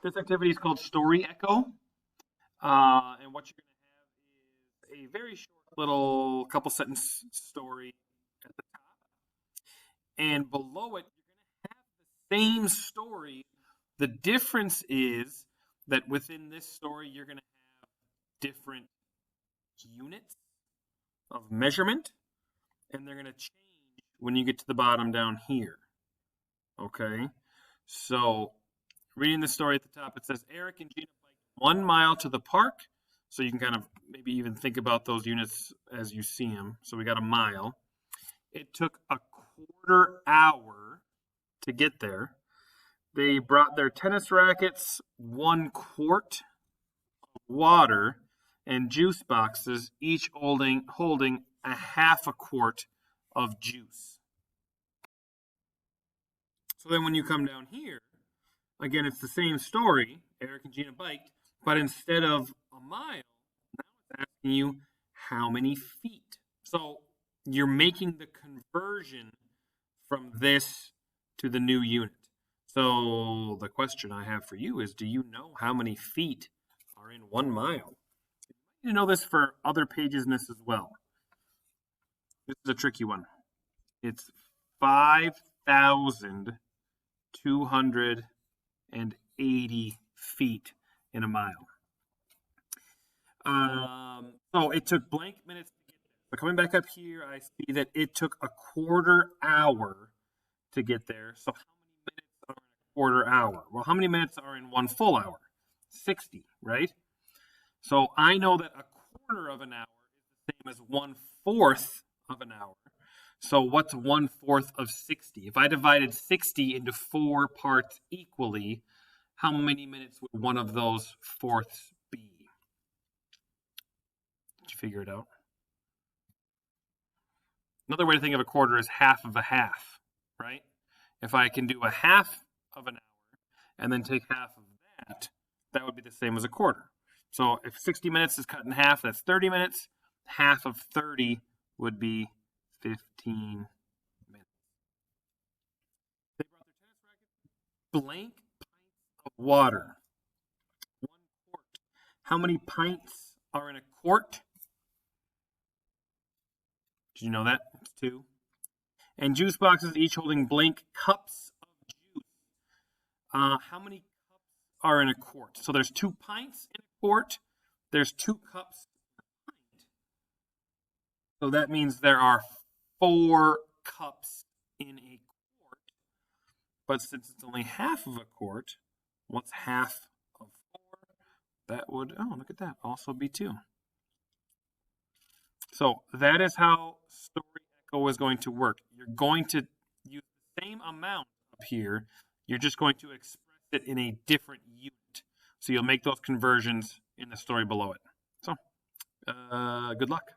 This activity is called Story Echo. And what you're going to have is a very short little couple sentence story at the top. And below it, you're going to have the same story. The difference is that within this story, you're going to have different units of measurement, and they're going to change when you get to the bottom down here. Okay? So, reading the story at the top, it says Eric and Gina biked 1 mile to the park. So you can kind of maybe even think about those units as you see them. So we got a mile. It took a quarter hour to get there. They brought their tennis rackets, 1 quart of water, and juice boxes, each holding a half a quart of juice. So then when you come down here, again, it's the same story. Eric and Gina biked, but instead of a mile, now it's asking you how many feet. So you're making the conversion from this to the new unit. So the question I have for you is, do you know how many feet are in 1 mile? You know this for other pages in this as well. This is a tricky one. It's 5,280 feet in a mile. So it took blank minutes to get there. But coming back up here, I see that it took a quarter hour to get there. So how many minutes are in a quarter hour? Well, how many minutes are in 1 full hour? 60, right? So I know that a quarter of an hour is the same as 1/4 of an hour. So what's 1/4 of 60? If I divided 60 into 4 parts equally, how many minutes would one of those fourths be? Did you figure it out? Another way to think of a quarter is half of a half, right? If I can do a half of an hour and then take half of that, that would be the same as a quarter. So if 60 minutes is cut in half, that's 30 minutes. Half of 30 would be 15 minutes. They brought their tennis rackets, blank pints of water. 1 quart. How many pints are in a quart? Did you know that? It's 2. And juice boxes, each holding blank cups of juice. How many cups are in a quart? So there's 2 pints in a quart. There's 2 cups in a pint. So that means there are 4 cups in a quart. But since it's only half of a quart, what's half of 4? That would, oh, look at that, also be 2. So that is how Story Echo is going to work. You're going to use the same amount up here. You're just going to express it in a different unit. So you'll make those conversions in the story below it. So good luck.